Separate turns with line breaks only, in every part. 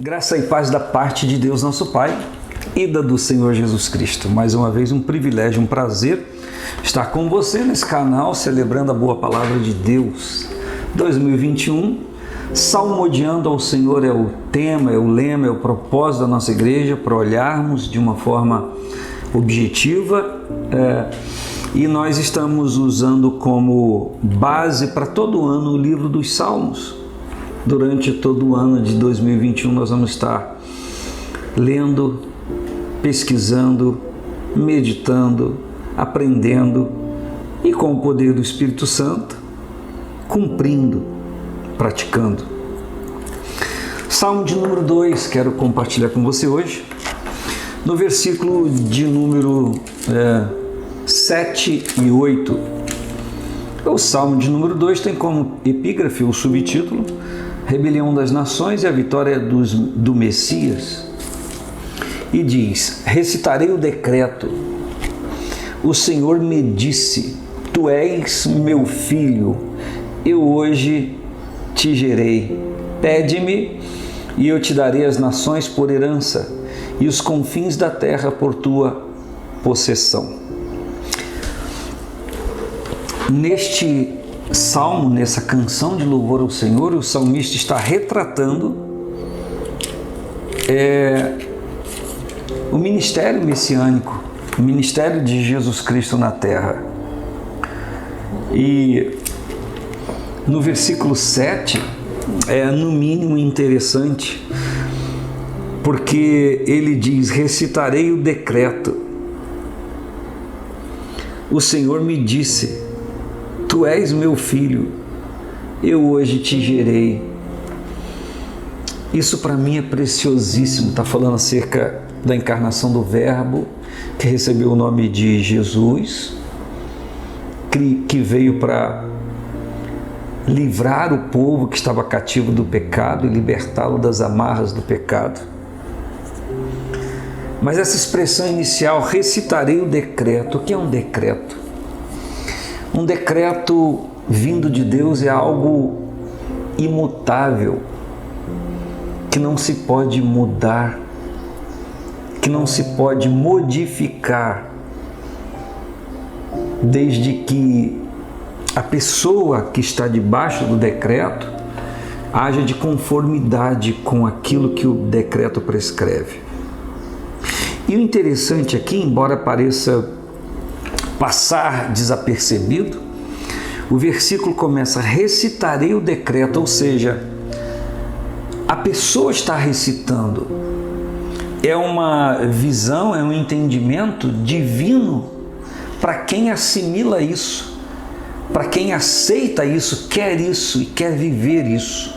Graça e paz da parte de Deus, nosso Pai, e da do Senhor Jesus Cristo. Mais uma vez, um privilégio, um prazer estar com você nesse canal, celebrando a boa palavra de Deus. 2021, salmodiando ao Senhor é o tema, é o lema, é o propósito da nossa igreja, para olharmos de uma forma objetiva. E nós estamos usando como base para todo ano o livro dos Salmos. Durante todo o ano de 2021 nós vamos estar lendo, pesquisando, meditando, aprendendo e com o poder do Espírito Santo, cumprindo, praticando. Salmo de número 2, quero compartilhar com você hoje, no versículo de número 7 e 8. O Salmo de número 2 tem como epígrafe o subtítulo Rebelião das Nações e a Vitória do Messias. E diz: recitarei o decreto. O Senhor me disse: tu és meu filho, eu hoje te gerei. Pede-me e eu te darei as nações por herança e os confins da terra por tua possessão. Neste salmo, nessa canção de louvor ao Senhor, o salmista está retratando o ministério messiânico, o ministério de Jesus Cristo na terra. E no versículo 7 é no mínimo interessante, porque ele diz: recitarei o decreto. O Senhor me disse: tu és meu filho, eu hoje te gerei. Isso para mim é preciosíssimo. Está falando acerca da encarnação do Verbo, que recebeu o nome de Jesus, que veio para livrar o povo que estava cativo do pecado e libertá-lo das amarras do pecado. Mas essa expressão inicial, recitarei o decreto, o que é um decreto? Um decreto vindo de Deus é algo imutável, que não se pode mudar, que não se pode modificar, desde que a pessoa que está debaixo do decreto haja de conformidade com aquilo que o decreto prescreve. E o interessante aqui, embora pareça passar desapercebido, o versículo começa: recitarei o decreto, ou seja, a pessoa está recitando. É uma visão, é um entendimento divino para quem assimila isso, para quem aceita isso, quer isso e quer viver isso.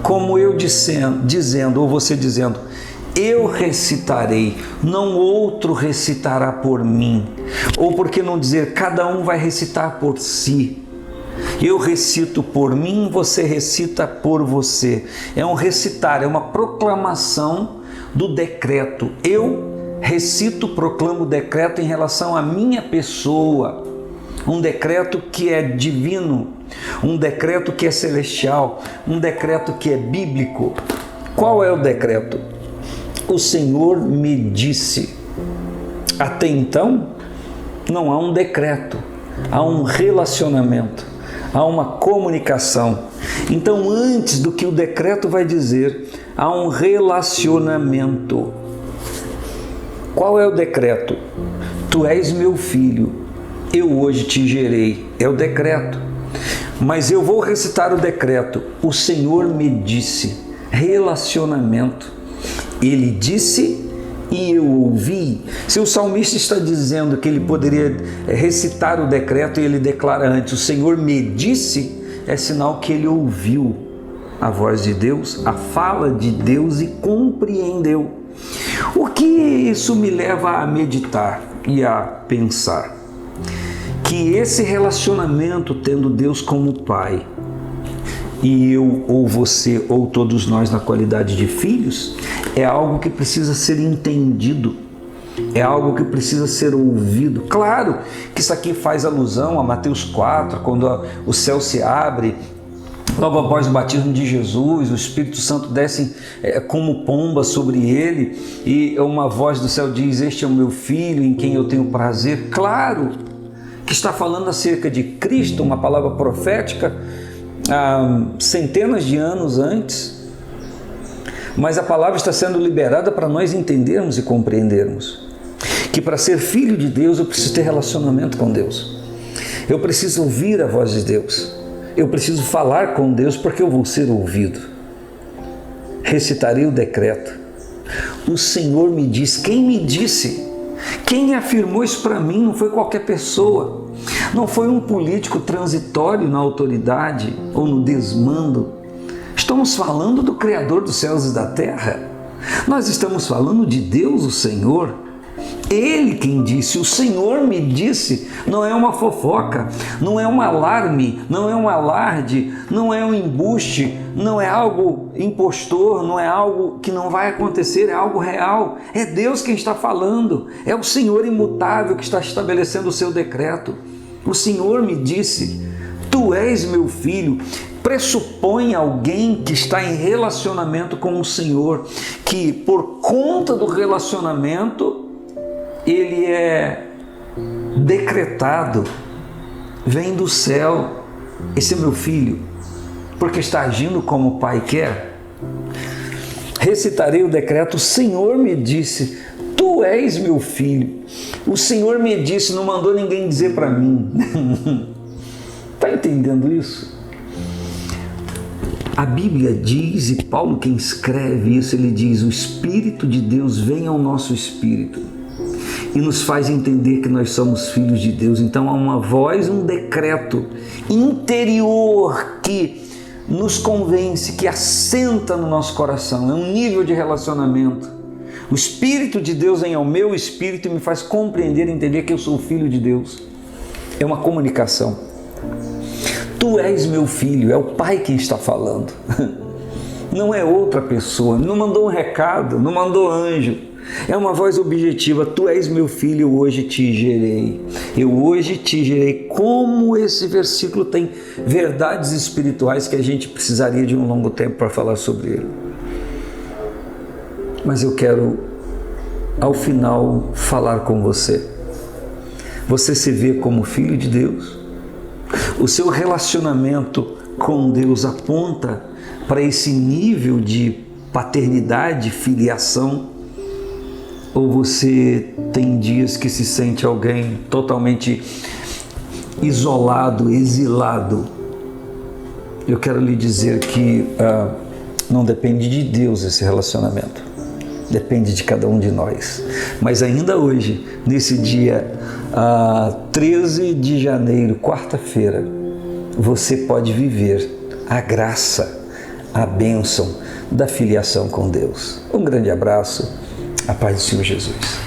Como eu dizendo, ou você dizendo: eu recitarei, não outro recitará por mim. Ou por que não dizer, cada um vai recitar por si. Eu recito por mim, você recita por você. É um recitar, é uma proclamação do decreto. Eu recito, proclamo o decreto em relação à minha pessoa. Um decreto que é divino, um decreto que é celestial, um decreto que é bíblico. Qual é o decreto? O Senhor me disse. Até então, não há um decreto, há um relacionamento, há uma comunicação. Então, antes do que o decreto vai dizer, há um relacionamento. Qual é o decreto? Tu és meu filho, eu hoje te gerei. É o decreto. Mas eu vou recitar o decreto. O Senhor me disse. Relacionamento. Ele disse e eu ouvi. Se o salmista está dizendo que ele poderia recitar o decreto e ele declara antes: o Senhor me disse, é sinal que ele ouviu a voz de Deus, a fala de Deus e compreendeu. O que isso me leva a meditar e a pensar? Que esse relacionamento, tendo Deus como Pai, e eu ou você ou todos nós na qualidade de filhos, é algo que precisa ser entendido, é algo que precisa ser ouvido. Claro que isso aqui faz alusão a Mateus 4, quando o céu se abre Logo após o batismo de Jesus, o Espírito Santo desce como pomba sobre ele e uma voz do céu diz: este é o meu filho em quem eu tenho prazer. Claro que está falando acerca de Cristo, uma palavra profética há centenas de anos antes, mas a palavra está sendo liberada para nós entendermos e compreendermos que para ser filho de Deus eu preciso ter relacionamento com Deus, eu preciso ouvir a voz de Deus, eu preciso falar com Deus porque eu vou ser ouvido. Recitarei o decreto. O Senhor me diz. Quem me disse? Quem afirmou isso para mim? Não foi qualquer pessoa. Não foi um político transitório na autoridade ou no desmando. Estamos falando do Criador dos céus e da terra. Nós estamos falando de Deus, o Senhor. Ele quem disse, o Senhor me disse, não é uma fofoca, não é um alarme, não é um alarde, não é um embuste, não é algo impostor, não é algo que não vai acontecer, é algo real. É Deus quem está falando, é o Senhor imutável que está estabelecendo o seu decreto. O Senhor me disse, tu és meu filho. Pressupõe alguém que está em relacionamento com o Senhor, que por conta do relacionamento ele é decretado, vem do céu, esse é meu filho, porque está agindo como o Pai quer. Recitarei o decreto, o Senhor me disse, tu és meu filho. O Senhor me disse, não mandou ninguém dizer para mim. Está entendendo isso? A Bíblia diz, e Paulo quem escreve isso, ele diz, o Espírito de Deus vem ao nosso espírito e nos faz entender que nós somos filhos de Deus. Então há uma voz, um decreto interior que nos convence, que assenta no nosso coração. É um nível de relacionamento. O Espírito de Deus vem ao meu espírito e me faz compreender e entender que eu sou filho de Deus. É uma comunicação. Tu és meu filho, é o Pai quem está falando. Não é outra pessoa, não mandou um recado, não mandou anjo. É uma voz objetiva, tu és meu filho, eu hoje te gerei. Eu hoje te gerei. Como esse versículo tem verdades espirituais que a gente precisaria de um longo tempo para falar sobre ele. Mas eu quero, ao final, falar com você. Você se vê como filho de Deus? O seu relacionamento com Deus aponta para esse nível de paternidade, filiação? Ou você tem dias que se sente alguém totalmente isolado, exilado? Eu quero lhe dizer que não depende de Deus esse relacionamento. Depende de cada um de nós. Mas ainda hoje, nesse dia 13 de janeiro, quarta-feira, você pode viver a graça, a bênção da filiação com Deus. Um grande abraço. A paz do Senhor Jesus.